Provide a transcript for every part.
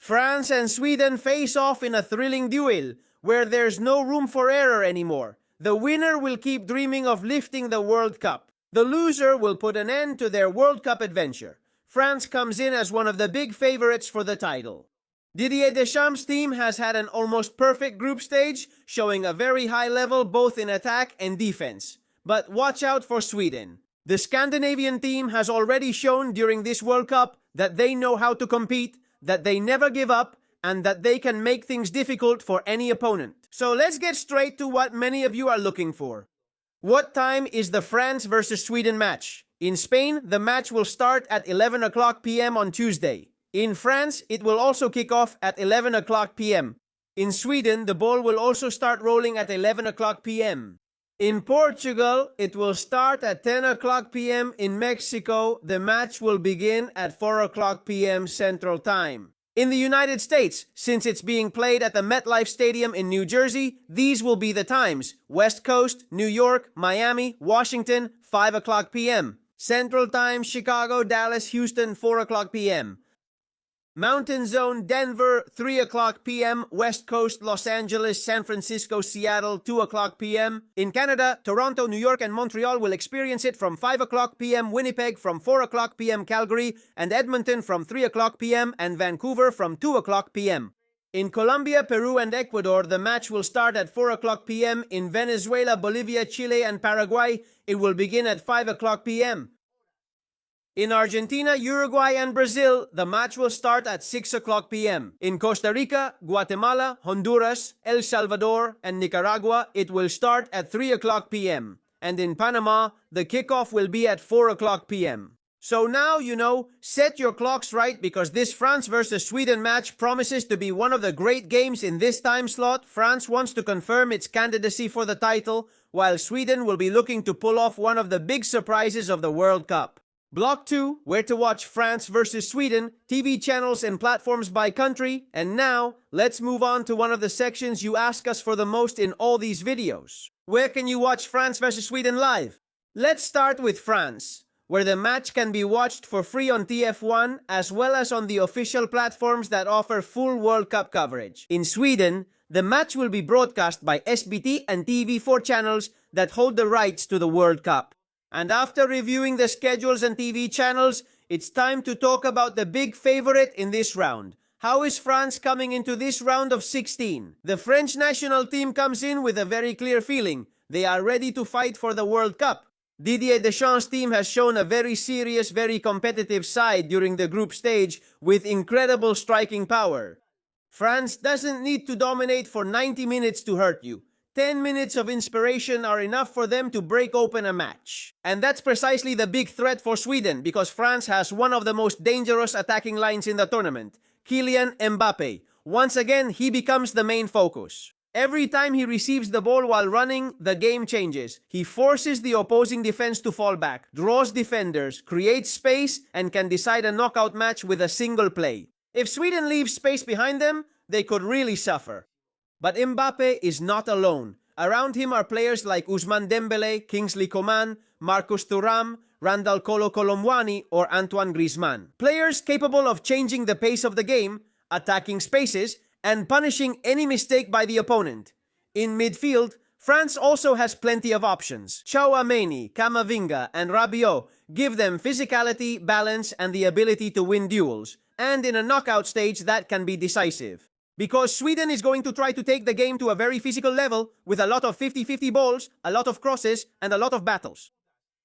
France and Sweden face off in a thrilling duel where there's no room for error anymore. The winner will keep dreaming of lifting the World Cup. The loser will put an end to their World Cup adventure. France comes in as one of the big favorites for the title. Didier Deschamps' team has had an almost perfect group stage, showing a very high level both in attack and defense. But watch out for Sweden. The Scandinavian team has already shown during this World Cup that they know how to compete, that they never give up, and that they can make things difficult for any opponent. So let's get straight to what many of you are looking for. What time is the France versus Sweden match? In Spain, the match will start at 11 o'clock p.m. on Tuesday. In France, it will also kick off at 11 o'clock p.m. In Sweden, the ball will also start rolling at 11 o'clock p.m. In Portugal, it will start at 10 o'clock p.m. In Mexico, the match will begin at 4 o'clock p.m. Central Time. In the United States, since it's being played at the MetLife Stadium in New Jersey, these will be the times: West Coast, New York, Miami, Washington, 5 o'clock p.m. Central Time, Chicago, Dallas, Houston, 4 o'clock p.m. Mountain Zone, Denver, 3 o'clock p.m. West Coast, Los Angeles, San Francisco, Seattle, 2 o'clock p.m. In Canada, Toronto, New York, and Montreal will experience it from 5 o'clock p.m. Winnipeg from 4 o'clock p.m. Calgary, and Edmonton from 3 o'clock p.m. and Vancouver from 2 o'clock p.m. In Colombia, Peru, and Ecuador, the match will start at 4 o'clock p.m. In Venezuela, Bolivia, Chile, and Paraguay, it will begin at 5 o'clock p.m. In Argentina, Uruguay, and Brazil, the match will start at 6 o'clock p.m. In Costa Rica, Guatemala, Honduras, El Salvador, and Nicaragua, it will start at 3 o'clock p.m. And in Panama, the kickoff will be at 4 o'clock p.m. So now, set your clocks right, because this France versus Sweden match promises to be one of the great games in this time slot. France wants to confirm its candidacy for the title, while Sweden will be looking to pull off one of the big surprises of the World Cup. Block 2, where to watch France versus Sweden, TV channels and platforms by country. And now, let's move on to one of the sections you ask us for the most in all these videos. Where can you watch France versus Sweden live? Let's start with France, where the match can be watched for free on TF1, as well as on the official platforms that offer full World Cup coverage. In Sweden, the match will be broadcast by SBT and TV4 channels that hold the rights to the World Cup. And after reviewing the schedules and TV channels, it's time to talk about the big favorite in this round. How is France coming into this round of 16? The French national team comes in with a very clear feeling. They are ready to fight for the World Cup. Didier Deschamps' team has shown a very serious, very competitive side during the group stage with incredible striking power. France doesn't need to dominate for 90 minutes to hurt you. 10 minutes of inspiration are enough for them to break open a match. And that's precisely the big threat for Sweden, because France has one of the most dangerous attacking lines in the tournament, Kylian Mbappe. Once again, he becomes the main focus. Every time he receives the ball while running, the game changes. He forces the opposing defense to fall back, draws defenders, creates space, and can decide a knockout match with a single play. If Sweden leaves space behind them, they could really suffer. But Mbappe is not alone. Around him are players like Ousmane Dembele, Kingsley Coman, Marcus Thuram, Randal Kolo Kolomwani, or Antoine Griezmann. Players capable of changing the pace of the game, attacking spaces, and punishing any mistake by the opponent. In midfield, France also has plenty of options. Tchouaméni, Camavinga, and Rabiot give them physicality, balance, and the ability to win duels. And in a knockout stage, that can be decisive. Because Sweden is going to try to take the game to a very physical level with a lot of 50-50 balls, a lot of crosses, and a lot of battles.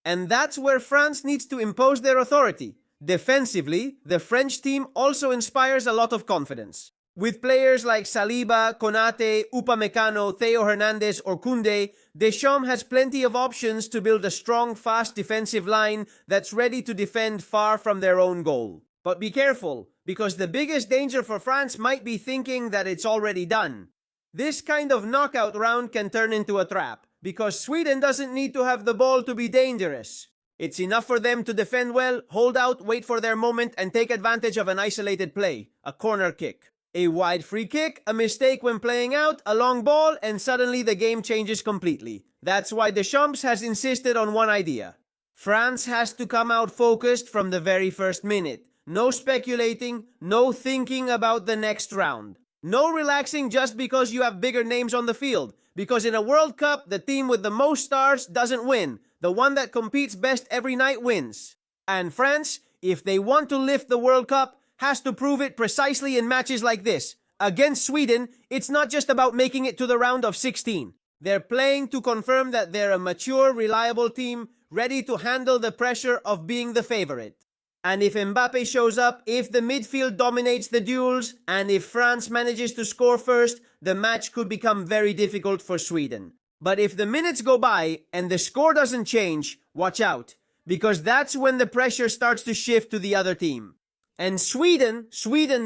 And that's where France needs to impose their authority. Defensively, the French team also inspires a lot of confidence. With players like Saliba, Konate, Upamecano, Theo Hernandez, or Koundé, Deschamps has plenty of options to build a strong, fast defensive line that's ready to defend far from their own goal. But be careful, because the biggest danger for France might be thinking that it's already done. This kind of knockout round can turn into a trap, because Sweden doesn't need to have the ball to be dangerous. It's enough for them to defend well, hold out, wait for their moment, and take advantage of an isolated play, a corner kick. A wide free kick, a mistake when playing out, a long ball, and suddenly the game changes completely. That's why Deschamps has insisted on one idea. France has to come out focused from the very first minute. no speculating, no thinking about the next round. No relaxing just because you have bigger names on the field. Because in a World Cup, the team with the most stars doesn't win. The one that competes best every night wins. And France, if they want to lift the World Cup, has to prove it precisely in matches like this. Against Sweden, it's not just about making it to the round of 16. They're playing to confirm that they're a mature, reliable team, ready to handle the pressure of being the favorite. And if Mbappe shows up, if the midfield dominates the duels, and if France manages to score first, the match could become very difficult for Sweden. But if the minutes go by and the score doesn't change, watch out, because that's when the pressure starts to shift to the other team. And Sweden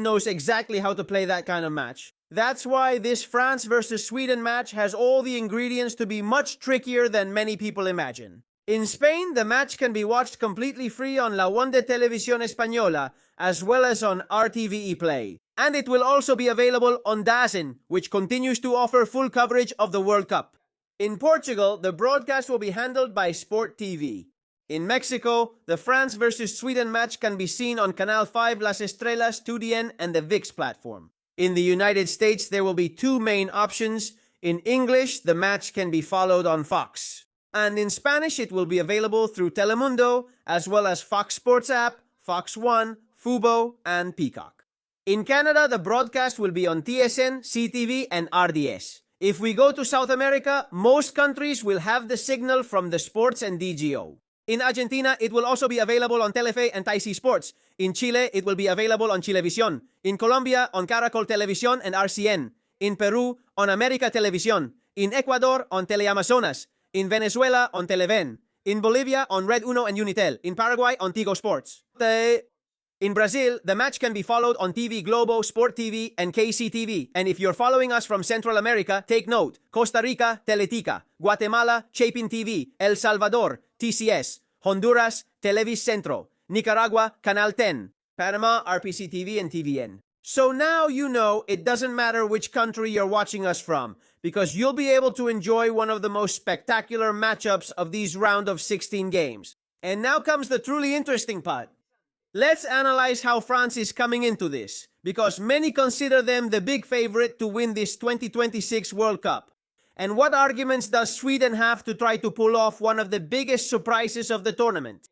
knows exactly how to play that kind of match. That's why this France versus Sweden match has all the ingredients to be much trickier than many people imagine. In Spain, the match can be watched completely free on La One de Televisión Española, as well as on RTVE Play. And it will also be available on DAZN, which continues to offer full coverage of the World Cup. In Portugal, the broadcast will be handled by Sport TV. In Mexico, the France versus Sweden match can be seen on Canal 5 Las Estrellas, 2DN, and the ViX platform. In the United States, there will be two main options. In English, the match can be followed on Fox. And in Spanish, it will be available through Telemundo, as well as Fox Sports app, Fox One, Fubo, and Peacock. In Canada, the broadcast will be on TSN, CTV, and RDS. If we go to South America, most countries will have the signal from the Sports and DGO. In Argentina, it will also be available on Telefe and TAIC Sports. In Chile, it will be available on Chilevisión. In Colombia, on Caracol Televisión and RCN. In Peru, on América Televisión. In Ecuador, on Teleamazonas. In Venezuela, on Televen. In Bolivia, on Red Uno and Unitel. In Paraguay, on Tigo Sports. In Brazil, the match can be followed on TV Globo, Sport TV, and KCTV. And if you're following us from Central America, take note. Costa Rica, Teletica. Guatemala, Chapin TV. El Salvador, TCS. Honduras, Televis Centro. Nicaragua, Canal 10. Panama, RPC TV, and TVN. So now you know it doesn't matter which country you're watching us from, because you'll be able to enjoy one of the most spectacular matchups of these round of 16 games. And now comes the truly interesting part. Let's analyze how France is coming into this, because many consider them the big favorite to win this 2026 World Cup. And what arguments does Sweden have to try to pull off one of the biggest surprises of the tournament?